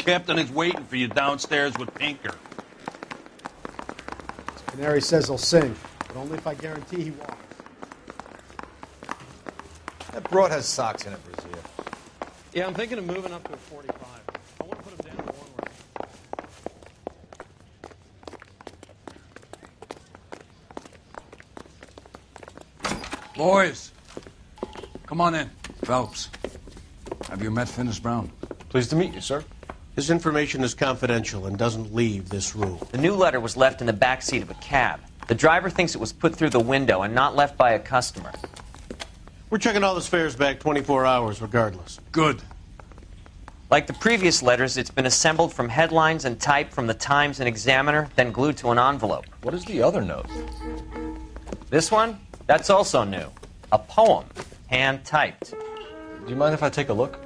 captain is waiting for you downstairs with Pinker. Canary says he'll sing, but only if I guarantee he walks. That broad has socks in it, Brazier. Yeah, I'm thinking of moving up to a 45. I want to put him down to one way. Boys, come on in. Phelps, have you met Finis Brown? Pleased to meet you, sir. This information is confidential and doesn't leave this room. The new letter was left in the back seat of a cab. The driver thinks it was put through the window and not left by a customer. We're checking all the fares back 24 hours regardless. Good. Like the previous letters, it's been assembled from headlines and typed from the Times and Examiner, then glued to an envelope. What is the other note? This one? That's also new. A poem, hand-typed. Do you mind if I take a look?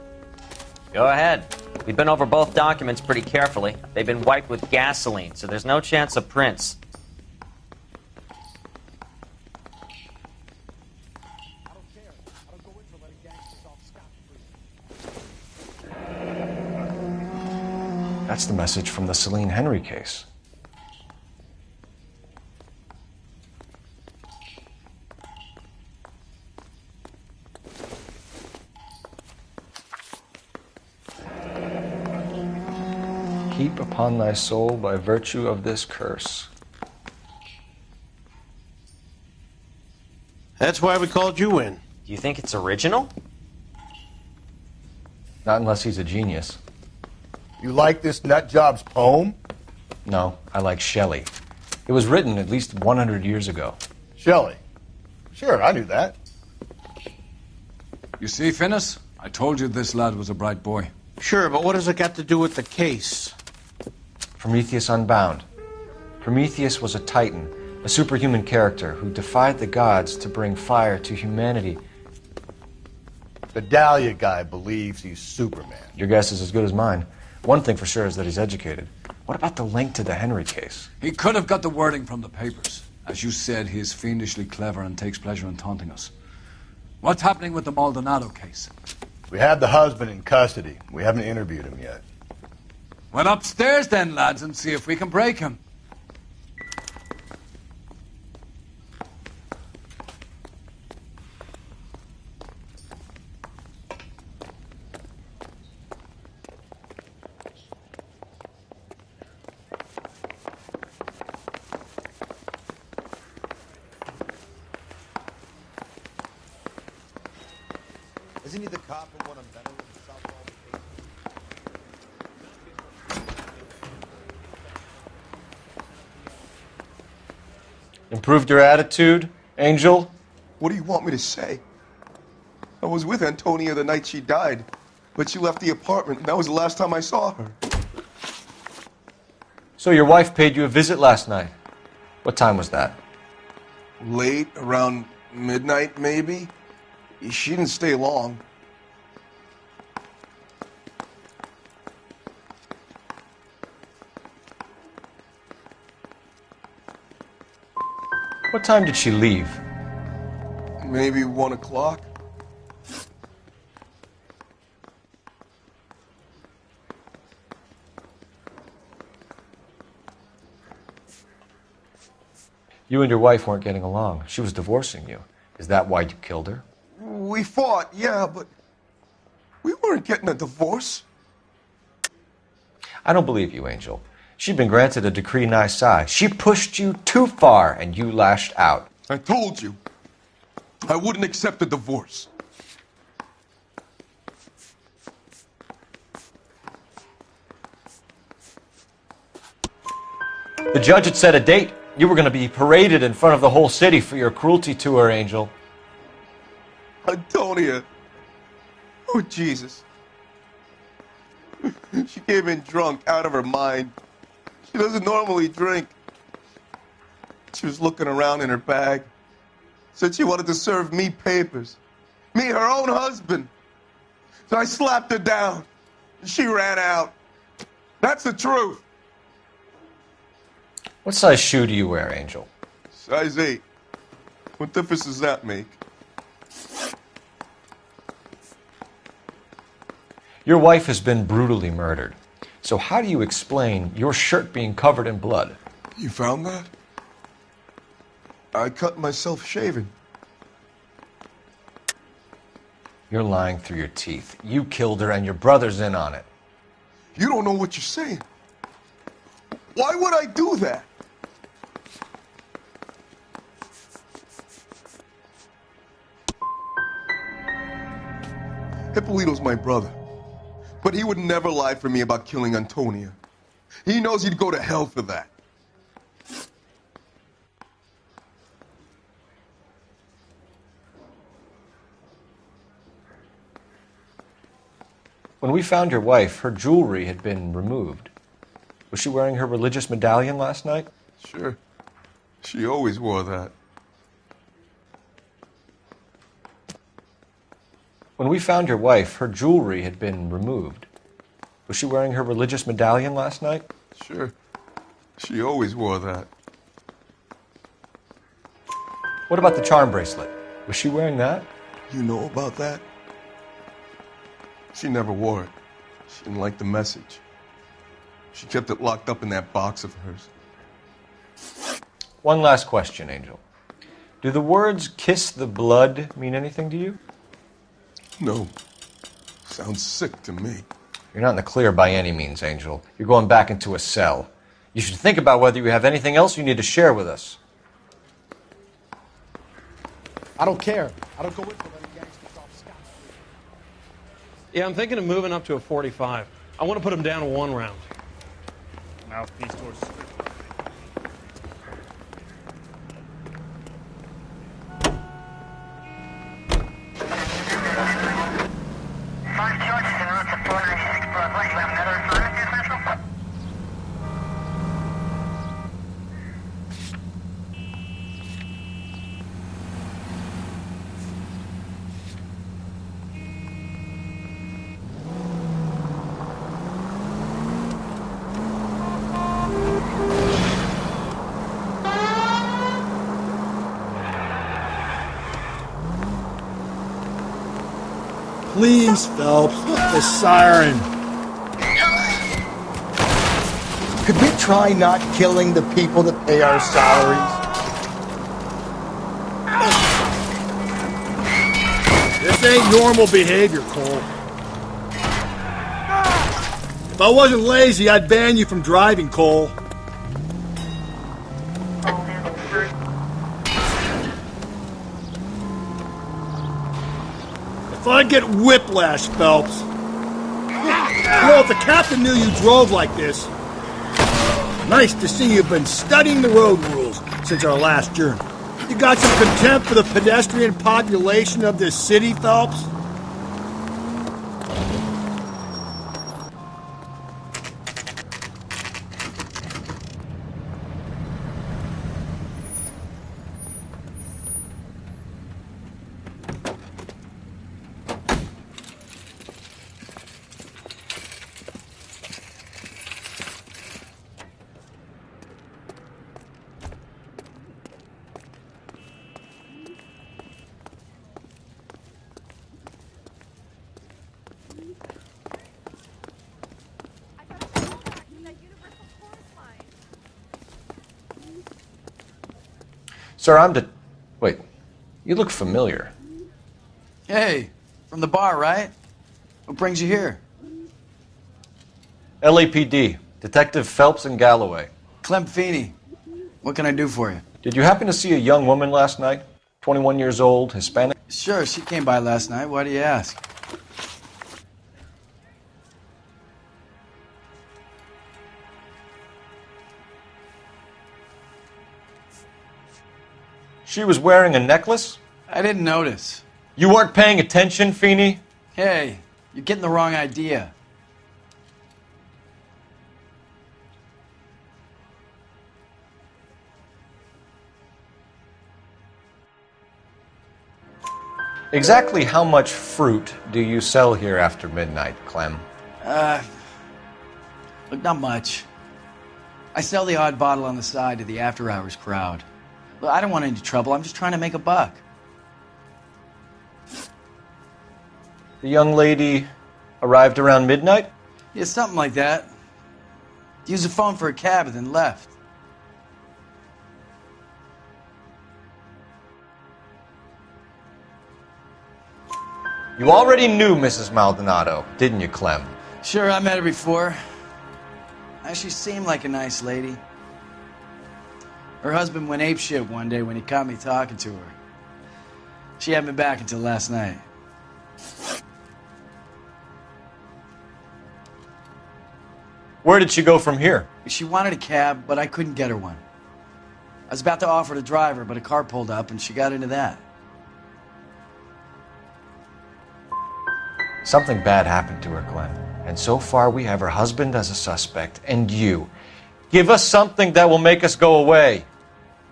Go ahead. We've been over both documents pretty carefully. They've been wiped with gasoline, so there's no chance of prints. That's the message from the Celine Henry case. Keep upon thy soul by virtue of this curse. That's why we called you in. Do you think it's original? Not unless he's a genius. You like this nutjob's poem? No, I like Shelley. It was written at least 100 years ago. Shelley? Sure, I knew that. You see, Finis? I told you this lad was a bright boy. Sure, but what has it got to do with the case? Prometheus Unbound. Prometheus was a titan, a superhuman character who defied the gods to bring fire to humanity. The Dahlia guy believes he's Superman. Your guess is as good as mine. One thing for sure is that he's educated. What about the link to the Henry case? He could have got the wording from the papers. As you said, he is fiendishly clever and takes pleasure in taunting us. What's happening with the Maldonado case? We have the husband in custody. We haven't interviewed him yet. Well, upstairs then, lads, and see if we can break him. Isn't he the cop who won a medal in the softball? Improved your attitude, Angel? What do you want me to say? I was with Antonia the night she died, but she left the apartment, and that was the last time I saw her. So your wife paid you a visit last night. What time was that? Late, around midnight, maybe? She didn't stay long. What time did she leave? Maybe 1 o'clock. You and your wife weren't getting along. She was divorcing you. Is that why you killed her? We fought, yeah, but we weren't getting a divorce. I don't believe you, Angel. She'd been granted a decree nisi. She pushed you too far, and you lashed out. I told you, I wouldn't accept a divorce. The judge had set a date. You were going to be paraded in front of the whole city for your cruelty to her, Angel. Antonia. Oh, Jesus. She came in drunk, out of her mind. She doesn't normally drink. She was looking around in her bag. Said she wanted to serve me papers. Me, her own husband. So I slapped her down. She ran out. That's the truth. What size shoe do you wear, Angel? Size 8. What difference does that make? Your wife has been brutally murdered. So how do you explain your shirt being covered in blood? You found that? I cut myself shaving. You're lying through your teeth. You killed her and your brother's in on it. You don't know what you're saying. Why would I do that? Hippolito's my brother. But he would never lie for me about killing Antonia. He knows he'd go to hell for that. When we found your wife, her jewelry had been removed. Was she wearing her religious medallion last night? Sure. She always wore that. When we found your wife, her jewelry had been removed. Was she wearing her religious medallion last night? Sure. She always wore that. What about the charm bracelet? Was she wearing that? You know about that? She never wore it. She didn't like the message. She kept it locked up in that box of hers. One last question, Angel. Do the words kiss the blood mean anything to you? No. Sounds sick to me. You're not in the clear by any means, Angel. You're going back into a cell. You should think about whether you have anything else you need to share with us. I don't care. I don't go in for them gangsters off scot-free. Yeah, I'm thinking of moving up to a 45. I want to put them down to 1 round. Mouthpiece towards street. Please, Phelps, the siren. Could we try not killing the people that pay our salaries? This ain't normal behavior, Cole. If I wasn't lazy, I'd ban you from driving, Cole. I'd get whiplash, Phelps. Well, if the captain knew you drove like this. Nice to see you've been studying the road rules since our last journey. You got some contempt for the pedestrian population of this city, Phelps? Sir, Wait, you look familiar. Hey, from the bar, right? What brings you here? LAPD, Detective Phelps and Galloway. Clem Feeney. What can I do for you? Did you happen to see a young woman last night? 21 years old, Hispanic? Sure, she came by last night. Why do you ask? She was wearing a necklace? I didn't notice. You weren't paying attention, Feeney? Hey, you're getting the wrong idea. Exactly how much fruit do you sell here after midnight, Clem? Look, not much. I sell the odd bottle on the side to the after-hours crowd. Look, I don't want any trouble. I'm just trying to make a buck. The young lady arrived around midnight? Yeah, something like that. Used the phone for a cab and then left. You already knew Mrs. Maldonado, didn't you, Clem? Sure, I met her before. She seemed like a nice lady. Her husband went apeshit one day when he caught me talking to her. She hadn't been back until last night. Where did she go from here? She wanted a cab, but I couldn't get her one. I was about to offer to drive her, but a car pulled up and she got into that. Something bad happened to her, Clem. And so far we have her husband as a suspect, and you. Give us something that will make us go away.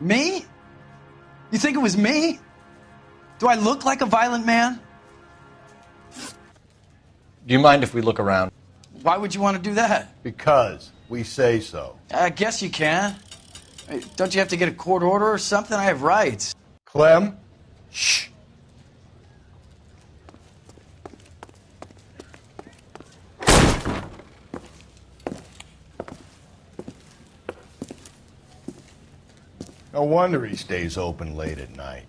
Me? You think it was me? Do I look like a violent man? Do you mind if we look around? Why would you want to do that? Because we say so. I guess you can. Don't you have to get a court order or something? I have rights. Clem? Shh. No wonder he stays open late at night.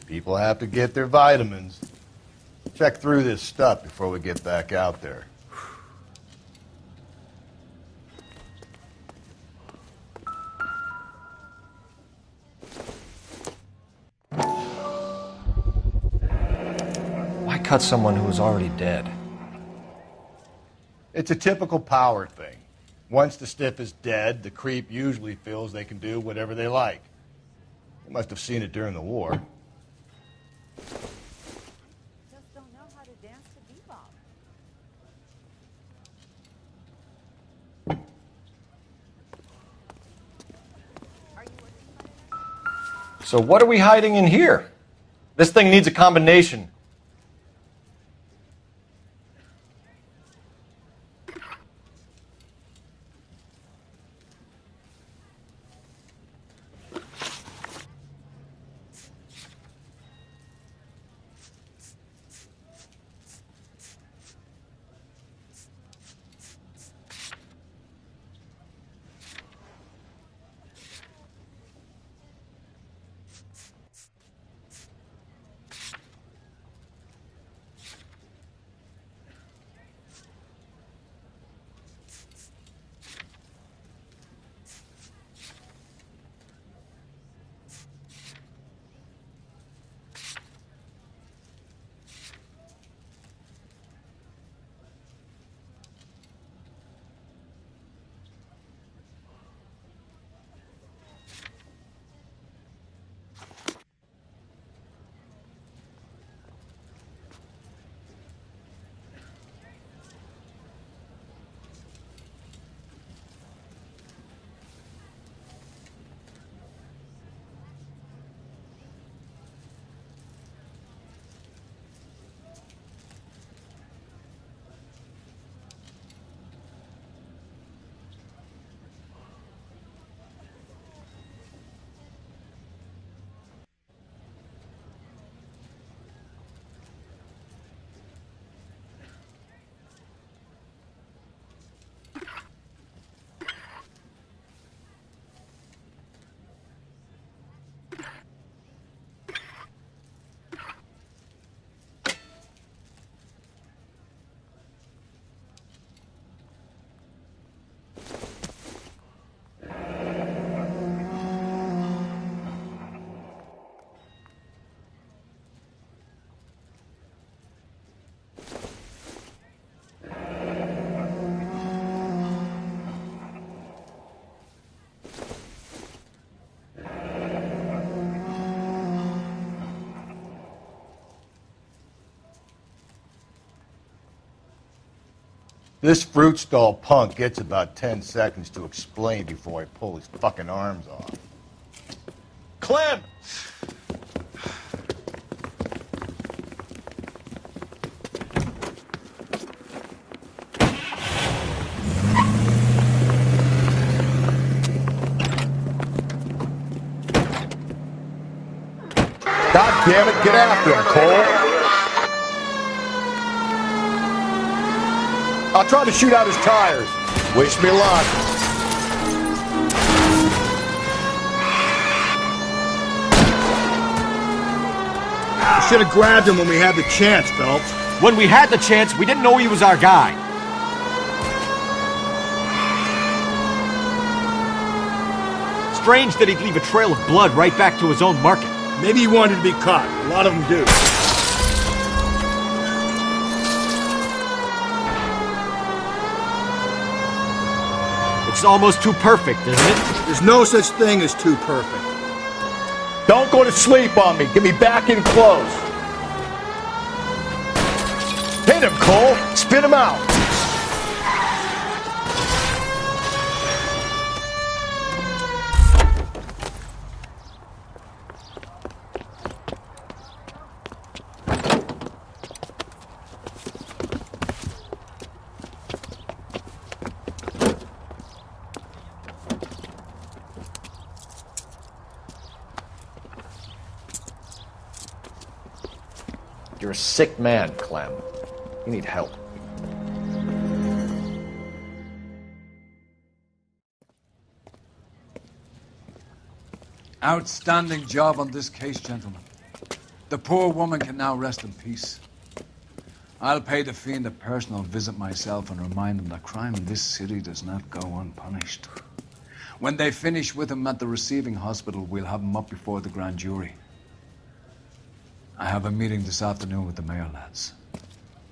People have to get their vitamins. Check through this stuff before we get back out there. Why cut someone who was already dead? It's a typical power thing. Once the stiff is dead, the creep usually feels they can do whatever they like. They must have seen it during the war. Just don't know how to dance to bebop. So what are we hiding in here? This thing needs a combination. This fruit stall punk gets about 10 seconds to explain before I pull his fucking arms off. Clem! God damn it, get after him, Cole! I'll try to shoot out his tires. Wish me luck. We should have grabbed him when we had the chance, Phelps. When we had the chance, we didn't know he was our guy. Strange that he'd leave a trail of blood right back to his own market. Maybe he wanted to be caught. A lot of them do. It's almost too perfect, isn't it? There's no such thing as too perfect. Don't go to sleep on me. Get me back in close. Hit him, Cole. Spit him out. You're a sick man, Clem. You need help. Outstanding job on this case, gentlemen. The poor woman can now rest in peace. I'll pay the fiend a personal visit myself and remind him that crime in this city does not go unpunished. When they finish with him at the receiving hospital, we'll have him up before the grand jury. I have a meeting this afternoon with the mayor lads.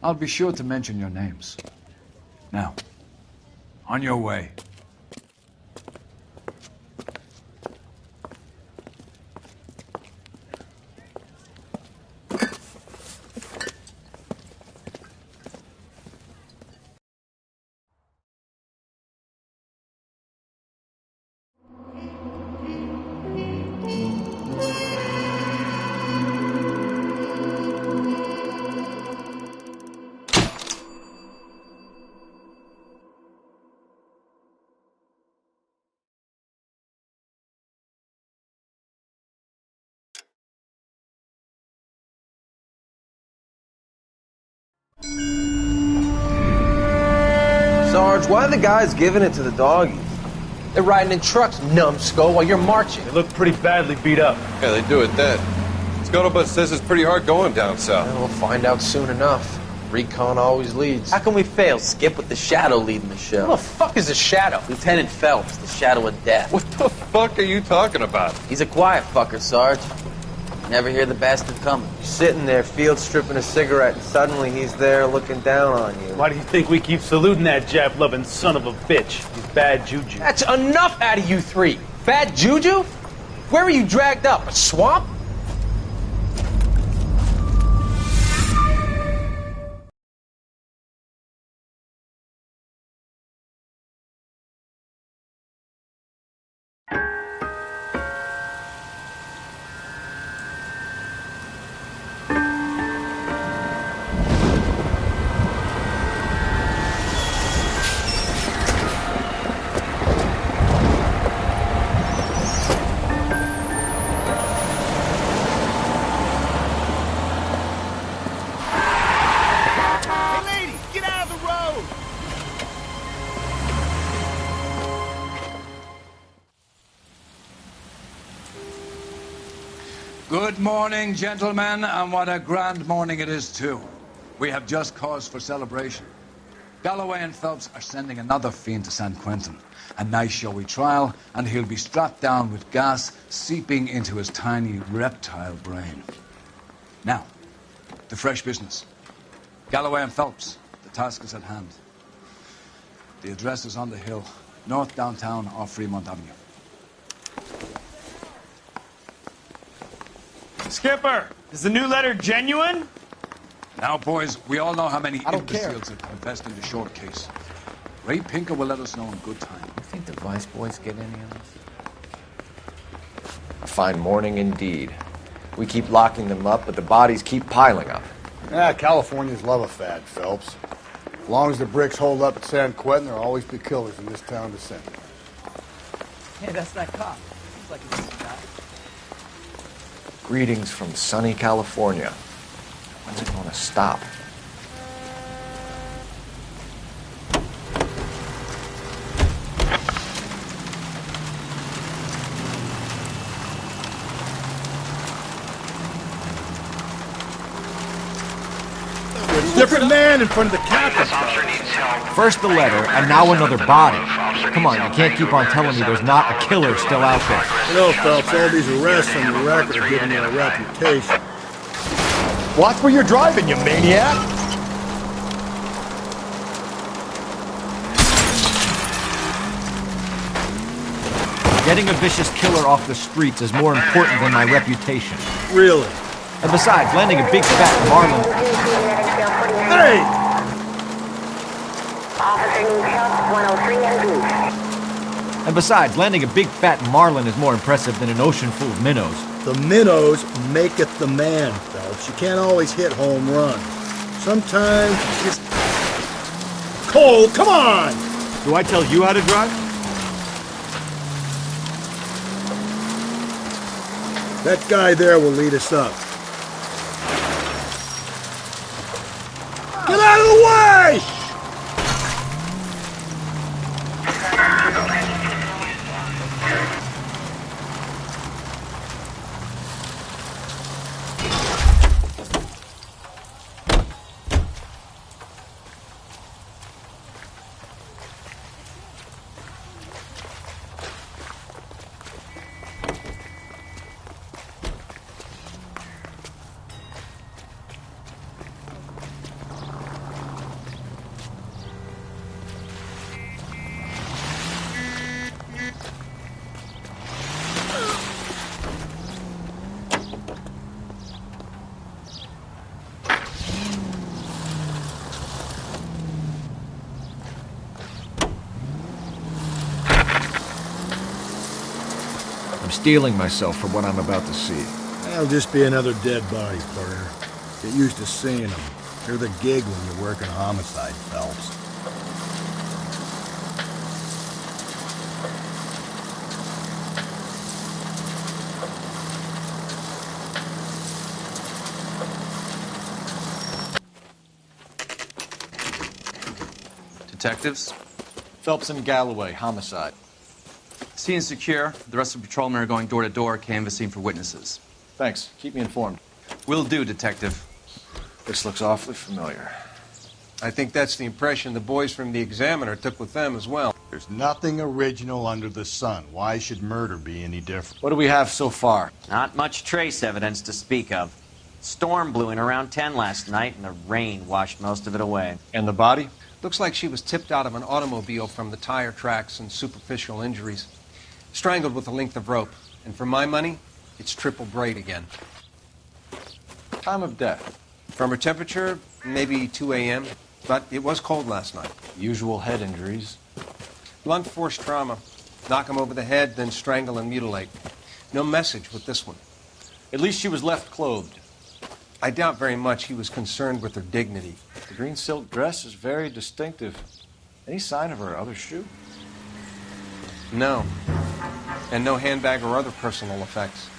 I'll be sure to mention your names. Now, on your way. Sarge, why are the guys giving it to the doggies? They're riding in trucks, numbskull, while you're marching. They look pretty badly beat up. Yeah, they do it then. Scuttlebutt says it's pretty hard going down south. Yeah, we'll find out soon enough. Recon always leads. How can we fail, Skip, with the Shadow leading the show? Who the fuck is a Shadow? Lieutenant Phelps, the Shadow of Death. What the fuck are you talking about? He's a quiet fucker, Sarge. Never hear the bastard coming. You're sitting there, field stripping a cigarette, and suddenly he's there looking down on you. Why do you think we keep saluting that Jap-loving son of a bitch? He's bad juju. That's enough out of you three. Bad juju? Where were you dragged up? A swamp? Good morning, gentlemen, and what a grand morning it is, too. We have just cause for celebration. Galloway and Phelps are sending another fiend to San Quentin. A nice showy trial, and he'll be strapped down with gas seeping into his tiny reptile brain. Now, to fresh business. Galloway and Phelps, the task is at hand. The address is on the hill, north downtown off Fremont Avenue. Skipper, is the new letter genuine? Now, boys, we all know how many imbeciles have confessed in the short case. Ray Pinker will let us know in good time. You think the Vice Boys get any of this? A fine morning indeed. We keep locking them up, but the bodies keep piling up. Yeah, Californians love a fad, Phelps. As long as the bricks hold up at San Quentin, there'll always be killers in this town to send. Hey, that's that cop. Seems like a decent guy. Greetings from sunny California. When's it going to stop? different man in front of the captain. First the letter, and now another body. Come on, you can't keep on telling me there's not a killer still out there. You know, Phelps, all these arrests on the record are giving you a reputation. Watch where you're driving, you maniac! Getting a vicious killer off the streets is more important than my reputation. Really? And besides, landing a big fat marlin... Hey! And besides, landing a big fat marlin is more impressive than an ocean full of minnows. The minnows maketh the man, Phelps. You can't always hit home runs. Sometimes you just... Cole, come on! Do I tell you how to drive? That guy there will lead us up. Get out of the way! I'm steeling myself for what I'm about to see. That'll just be another dead body, partner. Get used to seeing them. They're the gig when you're working homicide, Phelps. Detectives? Phelps and Galloway, homicide. Scene is secure. The rest of the patrolmen are going door to door, canvassing for witnesses. Thanks. Keep me informed. Will do, Detective. This looks awfully familiar. I think that's the impression the boys from the Examiner took with them as well. There's nothing original under the sun. Why should murder be any different? What do we have so far? Not much trace evidence to speak of. Storm blew in around 10 last night, and the rain washed most of it away. And the body? Looks like she was tipped out of an automobile from the tire tracks and superficial injuries. Strangled with a length of rope. And for my money, it's triple braid again. Time of death? From her temperature, maybe 2 a.m., but it was cold last night. Usual head injuries? Blunt force trauma. Knock him over the head, then strangle and mutilate. No message with this one. At least she was left clothed. I doubt very much he was concerned with her dignity. The green silk dress is very distinctive. Any sign of her other shoe? No. And no handbag or other personal effects.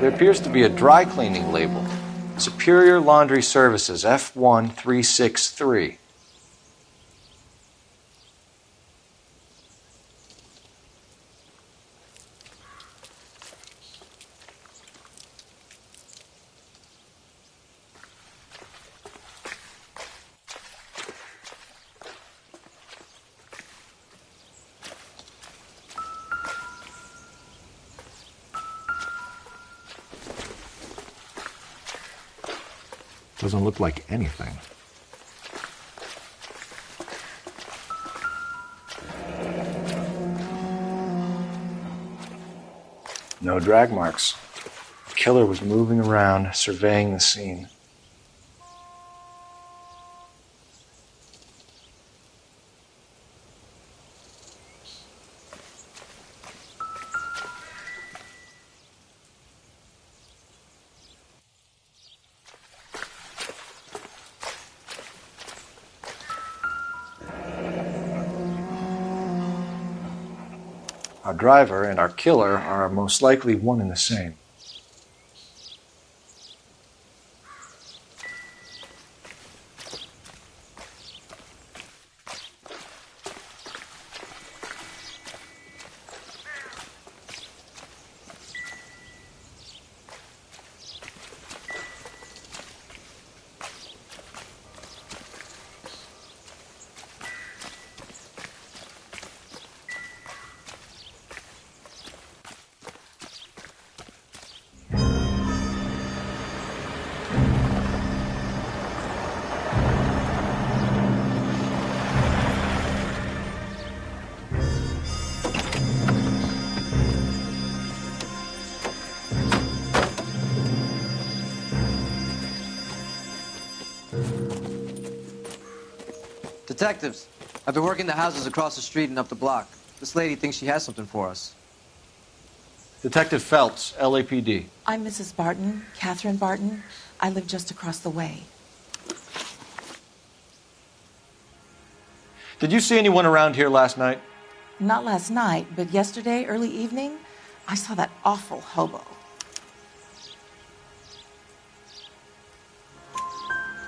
There appears to be a dry cleaning label. Superior Laundry Services, F1363. Doesn't look like anything. No drag marks. The killer was moving around, surveying the scene. Our driver and our killer are most likely one and the same. Detectives, I've been working the houses across the street and up the block. This lady thinks she has something for us. Detective Phelps, LAPD. I'm Mrs. Barton, Catherine Barton. I live just across the way. Did you see anyone around here last night? Not last night, but yesterday, early evening, I saw that awful hobo.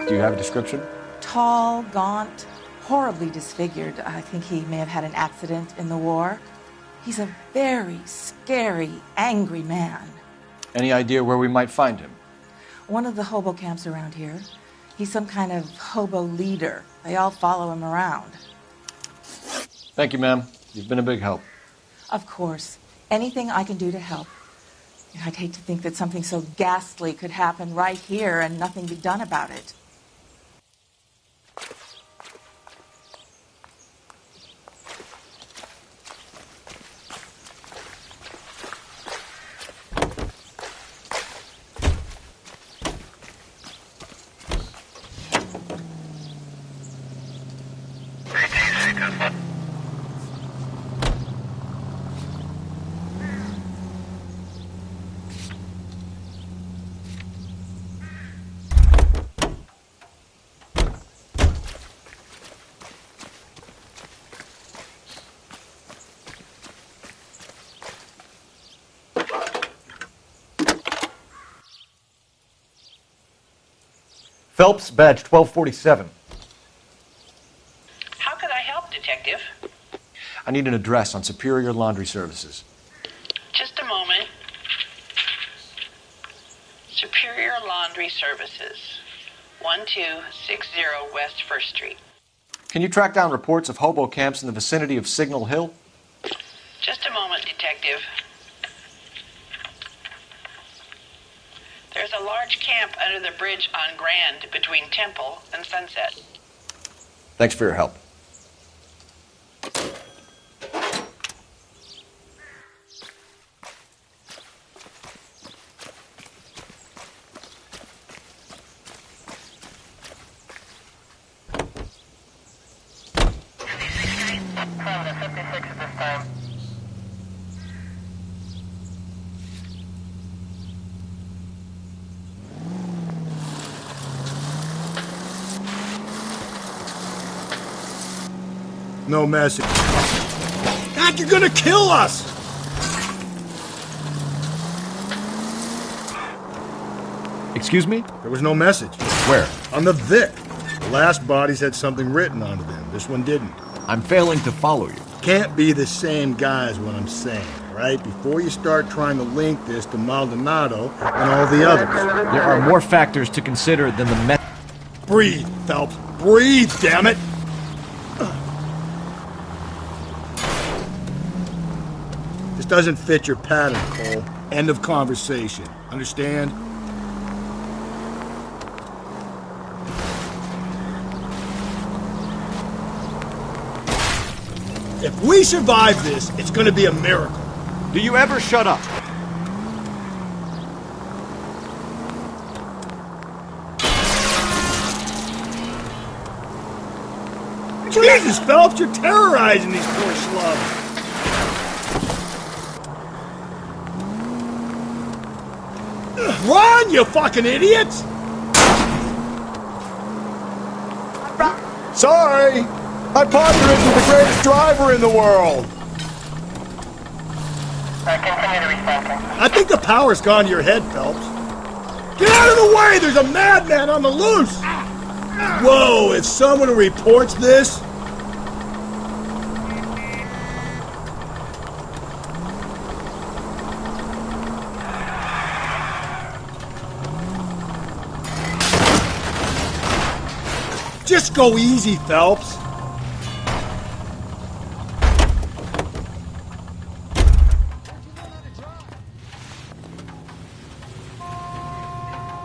Do you have a description? Tall, gaunt, horribly disfigured. I think he may have had an accident in the war. He's a very scary, angry man. Any idea where we might find him? One of the hobo camps around here. He's some kind of hobo leader. They all follow him around. Thank you, ma'am. You've been a big help. Of course. Anything I can do to help. I'd hate to think that something so ghastly could happen right here and nothing be done about it. Phelps, badge 1247. How could I help, Detective? I need an address on Superior Laundry Services. Just a moment. Superior Laundry Services, 1260 West 1st Street. Can you track down reports of hobo camps in the vicinity of Signal Hill? Just a moment, Detective. There's a large camp under the bridge on Grand between Temple and Sunset. Thanks for your help. No message. God, you're gonna kill us! Excuse me? There was no message. Where? On the Vic. The last bodies had something written onto them. This one didn't. I'm failing to follow you. Can't be the same guy is what I'm saying, right? Before you start trying to link this to Maldonado and all the others. There are more factors to consider than the method. Breathe, Phelps. Breathe, damn it! This doesn't fit your pattern, Cole. End of conversation. Understand? If we survive this, it's gonna be a miracle. Do you ever shut up? Jesus, Phelps, you're terrorizing these poor slubs. Run, you fucking idiots! Sorry! My partner isn't the greatest driver in the world! I think the power's gone to your head, Phelps. Get out of the way! There's a madman on the loose! Whoa, if someone reports this... Just go easy, Phelps.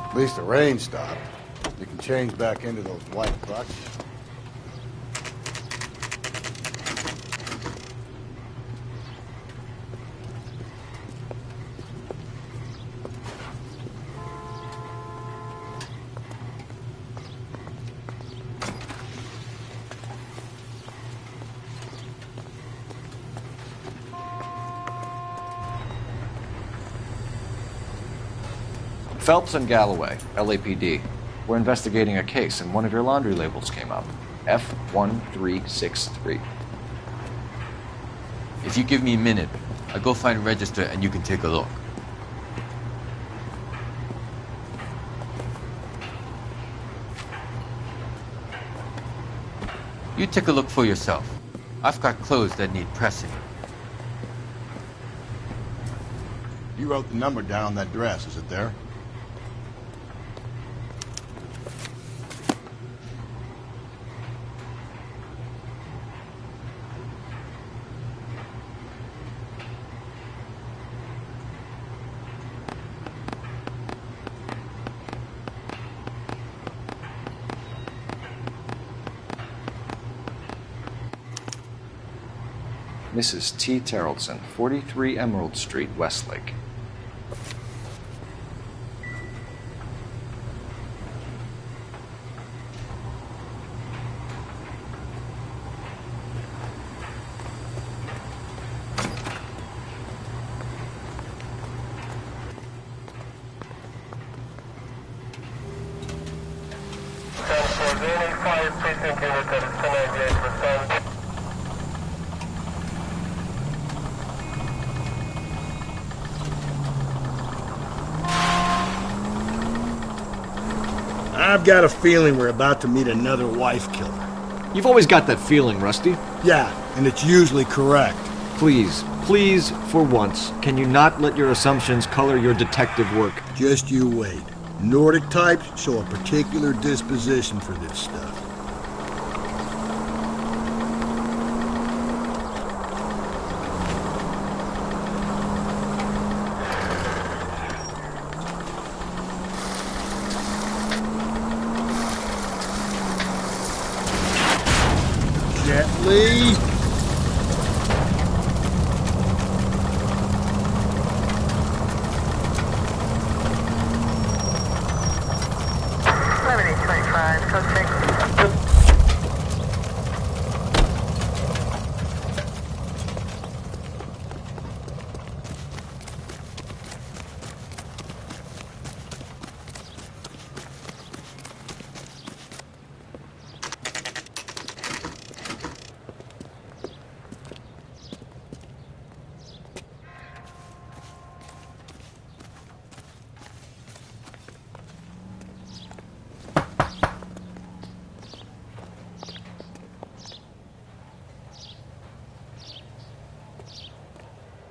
At least the rain stopped. You can change back into those white bucks. Phelps and Galloway, LAPD. We're investigating a case, and one of your laundry labels came up. F1363. If you give me a minute, I'll go find a register and you can take a look. You take a look for yourself. I've got clothes that need pressing. You wrote the number down on that dress, is it there? Mrs. T. Terrellson, 43 Emerald Street, Westlake. I've got a feeling we're about to meet another wife killer. You've always got that feeling, Rusty. Yeah, and it's usually correct. Please, please, for once, can you not let your assumptions color your detective work? Just you wait. Nordic types show a particular disposition for this stuff. Gently.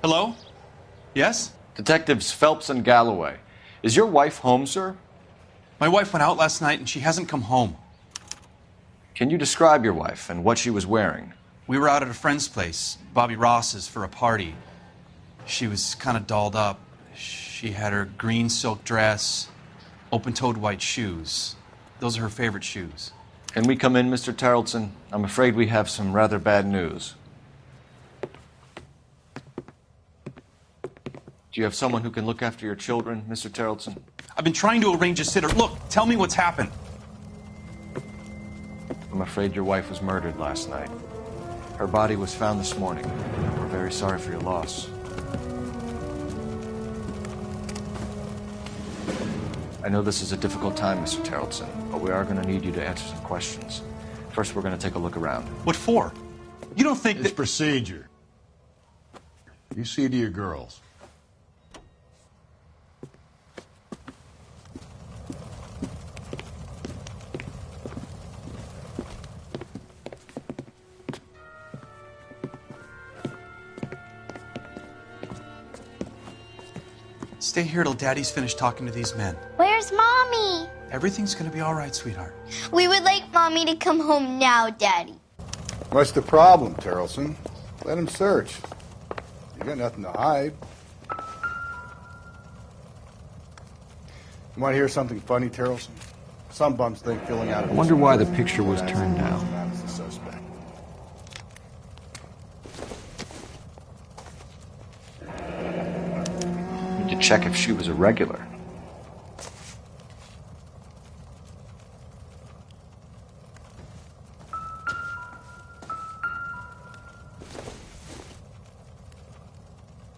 Hello? Yes? Detectives Phelps and Galloway. Is your wife home, sir? My wife went out last night and she hasn't come home. Can you describe your wife and what she was wearing? We were out at a friend's place, Bobby Ross's, for a party. She was kind of dolled up. She had her green silk dress, open-toed white shoes. Those are her favorite shoes. Can we come in, Mr. Terrellson? I'm afraid we have some rather bad news. Do you have someone who can look after your children, Mr. Terrellson? I've been trying to arrange a sitter. Look, tell me what's happened. I'm afraid your wife was murdered last night. Her body was found this morning. We're very sorry for your loss. I know this is a difficult time, Mr. Terrellson, but we are going to need you to answer some questions. First, we're going to take a look around. What for? You don't think it's procedure. You see to your girls. Stay here till Daddy's finished talking to these men. Where's Mommy? Everything's gonna be all right, sweetheart. We would like Mommy to come home now, Daddy. What's the problem, Terrelson? Let him search. You got nothing to hide. You want to hear something funny, Terrelson? Some bums think filling out. I wonder why the picture was turned down. Is the suspect. Need to check if she was a regular.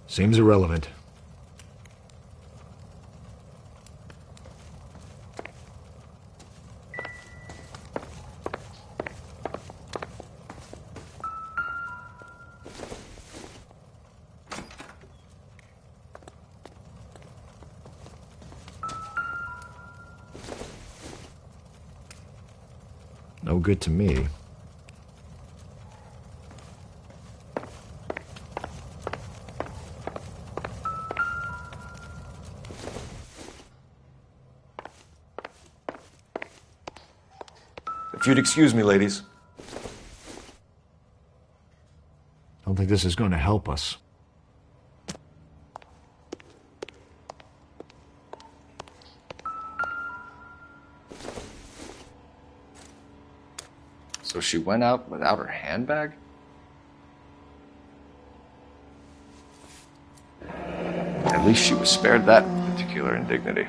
Seems irrelevant. No good to me. If you'd excuse me, ladies. Don't think this is going to help us. So she went out without her handbag? At least she was spared that particular indignity.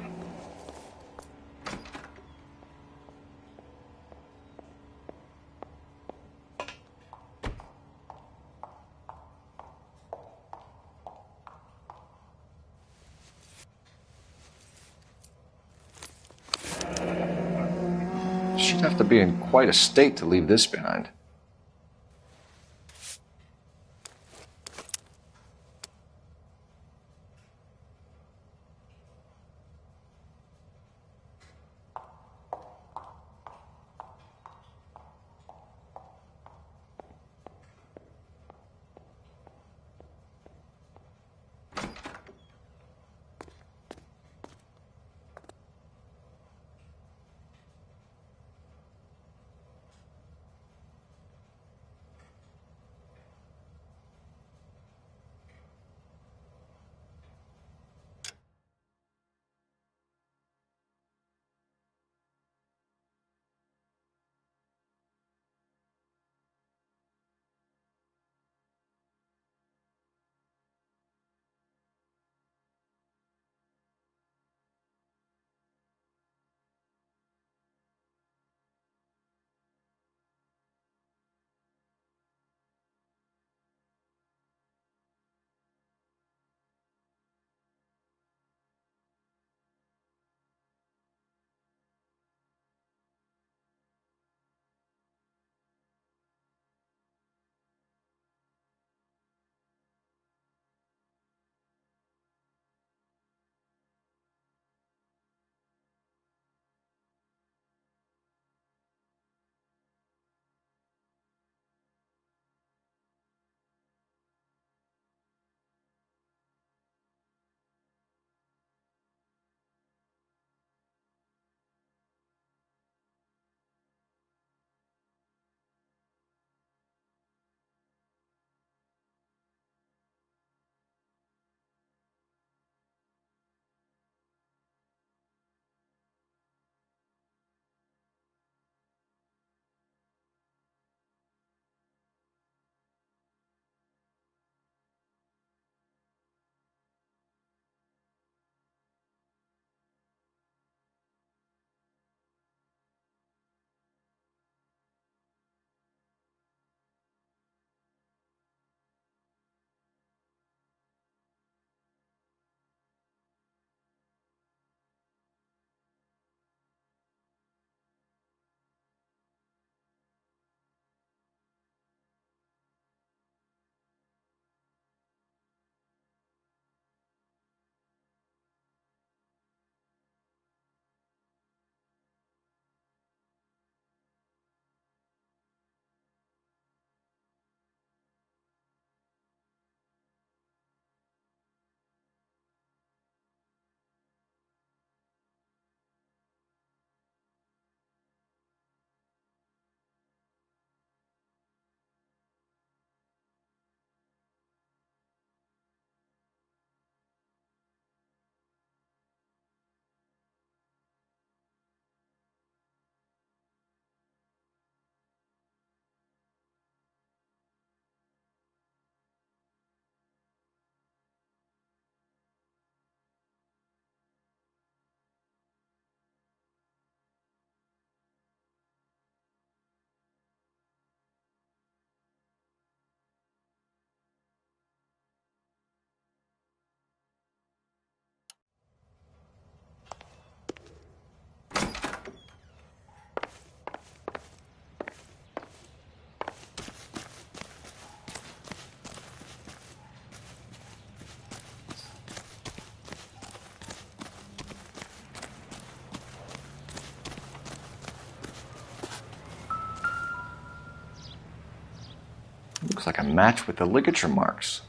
She'd have to be in quite a state to leave this behind. looks like a match with the ligature marks.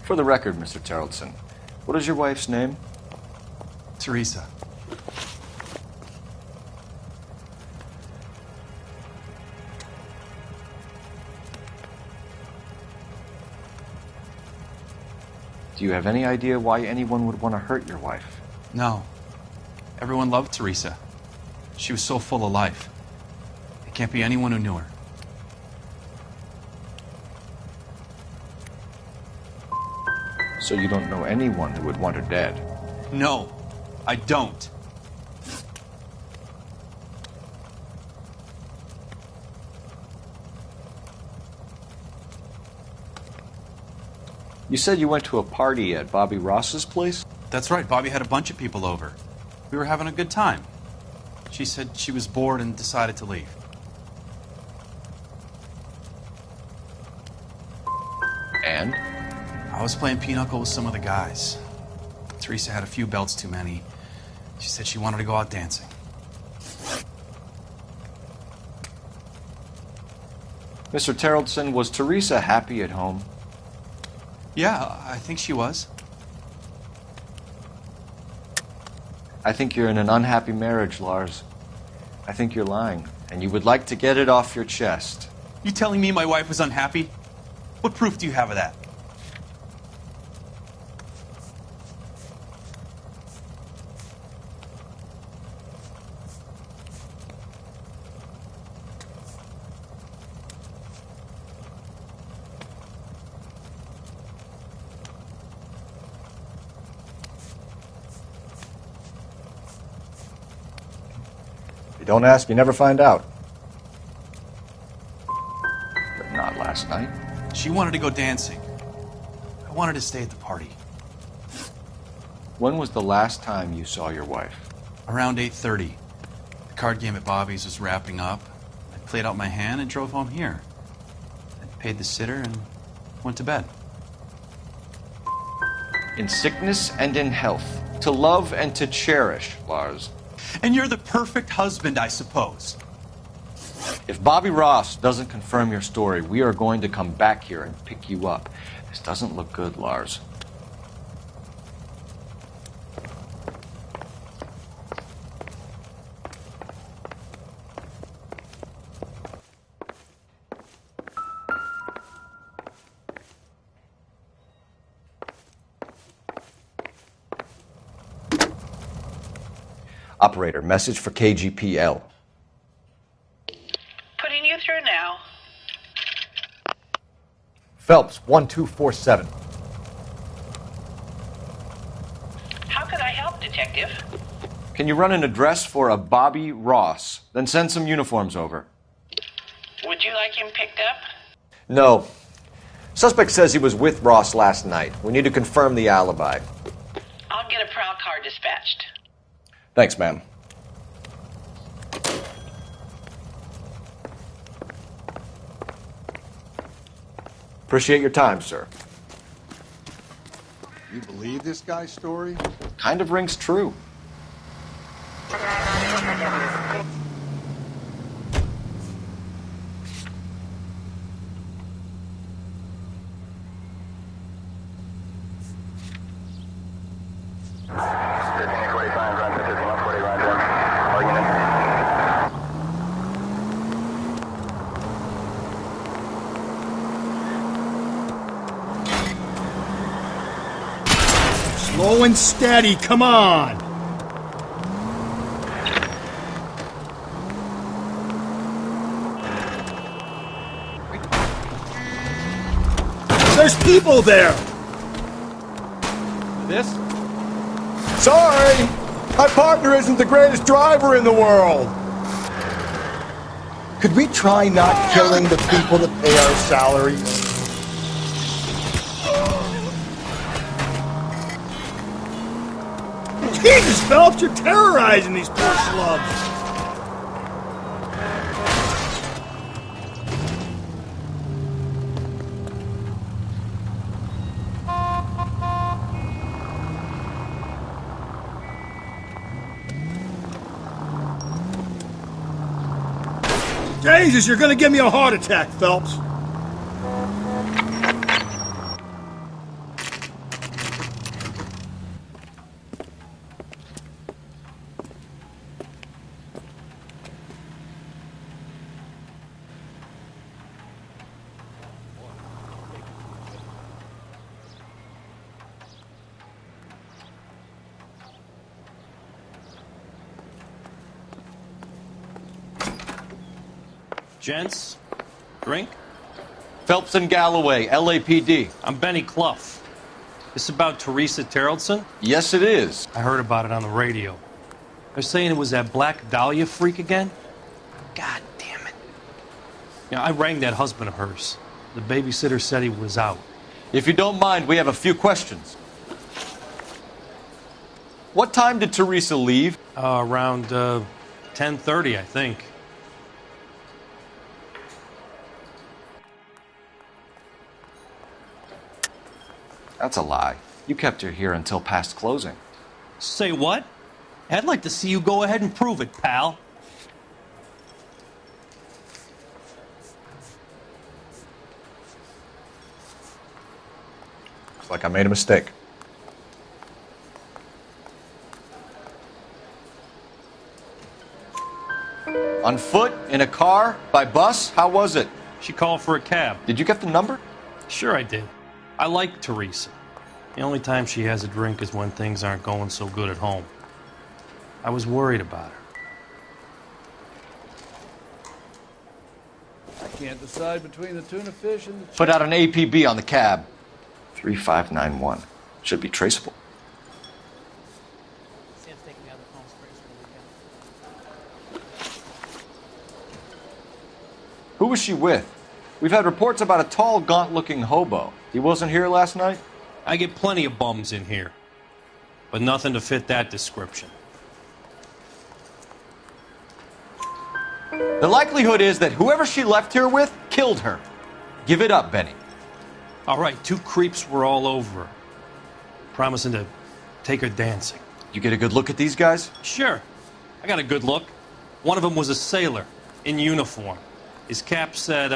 For the record, Mr. Terrellson, what is your wife's name? Teresa. Do you have any idea why anyone would want to hurt your wife? No. Everyone loved Teresa. She was so full of life. It can't be anyone who knew her. So you don't know anyone who would want her dead? No, I don't. You said you went to a party at Bobby Ross's place? That's right, Bobby had a bunch of people over. We were having a good time. She said she was bored and decided to leave. And? I was playing pinochle with some of the guys. Teresa had a few belts too many. She said she wanted to go out dancing. Mr. Terrellson, was Teresa happy at home? Yeah, I think she was. I think you're in an unhappy marriage, Lars. I think you're lying, and you would like to get it off your chest. You telling me my wife was unhappy? What proof do you have of that? You don't ask, you never find out. But not last night. She wanted to go dancing. I wanted to stay at the party. When was the last time you saw your wife? Around 8:30. The card game at Bobby's was wrapping up. I played out my hand and drove home here. I paid the sitter and went to bed. In sickness and in health. To love and to cherish, Lars. And you're the perfect husband, I suppose. If Bobby Ross doesn't confirm your story, we are going to come back here and pick you up. This doesn't look good, Lars. Operator, message for KGPL. Putting you through now. Phelps, 1247. How could I help, Detective? Can you run an address for a Bobby Ross? Then send some uniforms over. Would you like him picked up? No. Suspect says he was with Ross last night. We need to confirm the alibi. I'll get a prowl car dispatched. Thanks, ma'am. Appreciate your time, sir. You believe this guy's story? Kind of rings true. Slow and steady, come on! There's people there! This? Sorry! My partner isn't the greatest driver in the world! Could we try not killing the people that pay our salaries? Jesus, Phelps, you're terrorizing these poor slubs. Jesus, you're gonna give me a heart attack, Phelps. Gents, drink? Phelps and Galloway, LAPD. I'm Benny Clough. This about Teresa Terrellson? Yes, it is. I heard about it on the radio. They're saying it was that Black Dahlia freak again? God damn it. You know, I rang that husband of hers. The babysitter said he was out. If you don't mind, we have a few questions. What time did Teresa leave? Around 10:30, I think. That's a lie. You kept her here until past closing. Say what? I'd like to see you go ahead and prove it, pal. Looks like I made a mistake. On foot? In a car? By bus? How was it? She called for a cab. Did you get the number? Sure I did. I like Teresa. The only time she has a drink is when things aren't going so good at home. I was worried about her. I can't decide between the tuna fish and the... Put out an APB on the cab. 3591. Should be traceable. Who was she with? We've had reports about a tall, gaunt-looking hobo. He wasn't here last night? I get plenty of bums in here, but nothing to fit that description. The likelihood is that whoever she left here with killed her. Give it up, Benny. All right, 2 creeps were all over her, promising to take her dancing. You get a good look at these guys? Sure. I got a good look. One of them was a sailor in uniform. His cap said,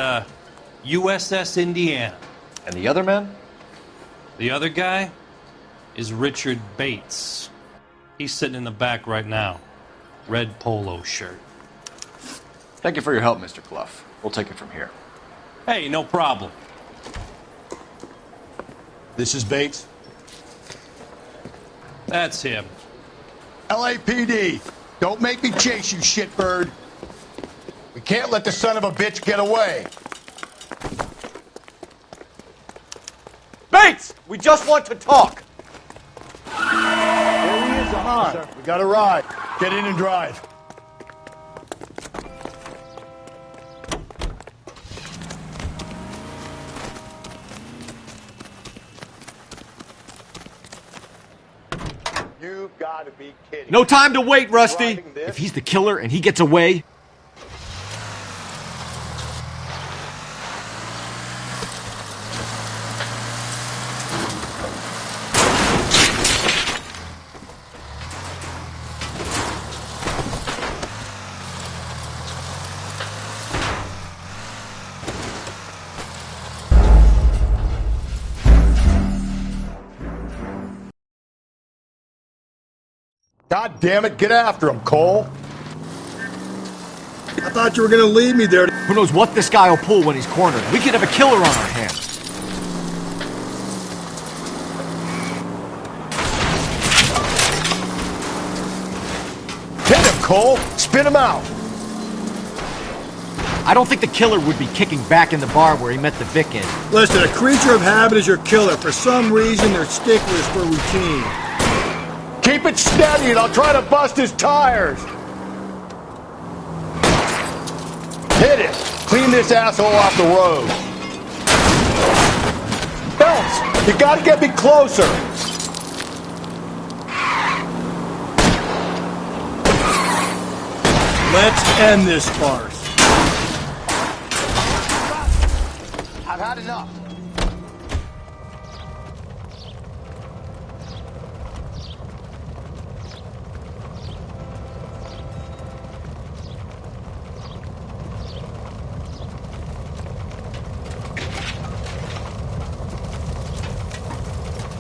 USS Indiana. And the other man? The other guy is Richard Bates. He's sitting in the back right now. Red polo shirt. Thank you for your help, Mr. Clough. We'll take it from here. Hey, no problem. This is Bates. That's him. LAPD, don't make me chase you, shitbird. We can't let the son of a bitch get away. Bates! We just want to talk! There he is, officer. We got a ride. Get in and drive. You gotta be kidding. No time to wait, Rusty! Driving this? If he's the killer and he gets away... God damn it, get after him, Cole. I thought you were gonna leave me there. Who knows what this guy will pull when he's cornered? We could have a killer on our hands. Hit him, Cole. Spin him out. I don't think the killer would be kicking back in the bar where he met the Vic in. Listen, a creature of habit is your killer. For some reason, they're sticklers for routine. Keep it steady and I'll try to bust his tires. Hit it. Clean this asshole off the road. Phelps, you gotta get me closer. Let's end this farce. I've had enough.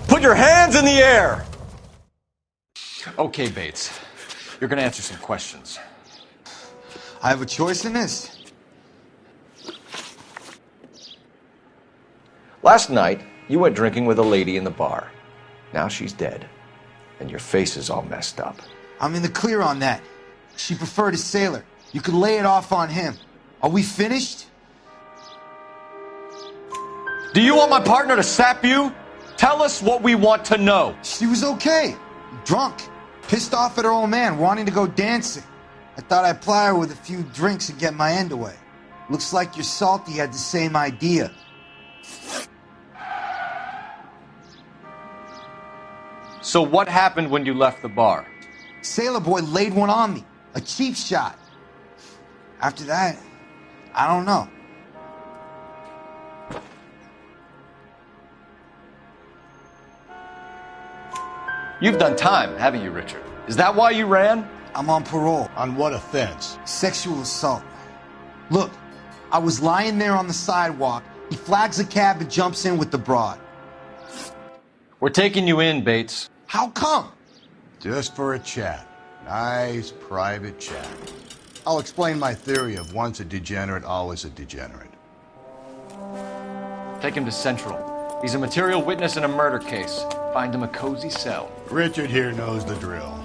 Put your hands in the air! Okay, Bates. You're gonna answer some questions. I have a choice in this? Last night, you went drinking with a lady in the bar. Now she's dead. And your face is all messed up. I'm in the clear on that. She preferred a sailor. You could lay it off on him. Are we finished? Do you want my partner to sap you? Tell us what we want to know. She was okay. Drunk. Pissed off at her old man, wanting to go dancing. I thought I'd ply her with a few drinks and get my end away. Looks like your Salty had the same idea. So what happened when you left the bar? Sailor boy laid one on me. A cheap shot. After that, I don't know. You've done time, haven't you, Richard? Is that why you ran? I'm on parole. On what offense? Sexual assault. Look, I was lying there on the sidewalk. He flags a cab and jumps in with the broad. We're taking you in, Bates. How come? Just for a chat. Nice private chat. I'll explain my theory of once a degenerate, always a degenerate. Take him to Central. He's a material witness in a murder case. Find him a cozy cell. Richard here knows the drill.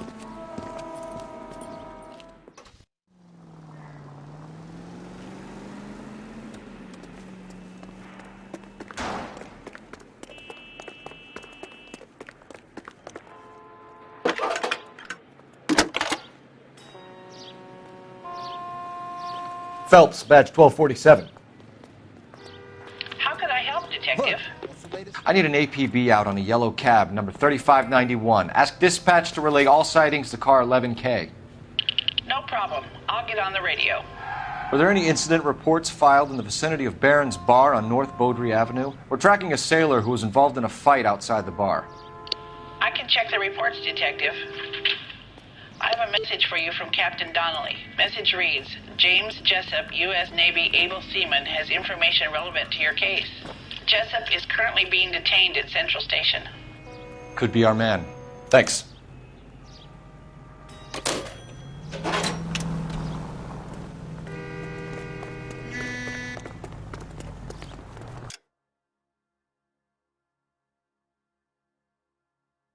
Phelps, badge 1247. How could I help, Detective? I need an APB out on a yellow cab, number 3591. Ask dispatch to relay all sightings to car 11K. No problem. I'll get on the radio. Were there any incident reports filed in the vicinity of Barron's Bar on North Beaudry Avenue? We're tracking a sailor who was involved in a fight outside the bar. I can check the reports, Detective. I have a message for you from Captain Donnelly. Message reads, James Jessup, U.S. Navy able seaman, has information relevant to your case. Jessup is currently being detained at Central Station. Could be our man. Thanks.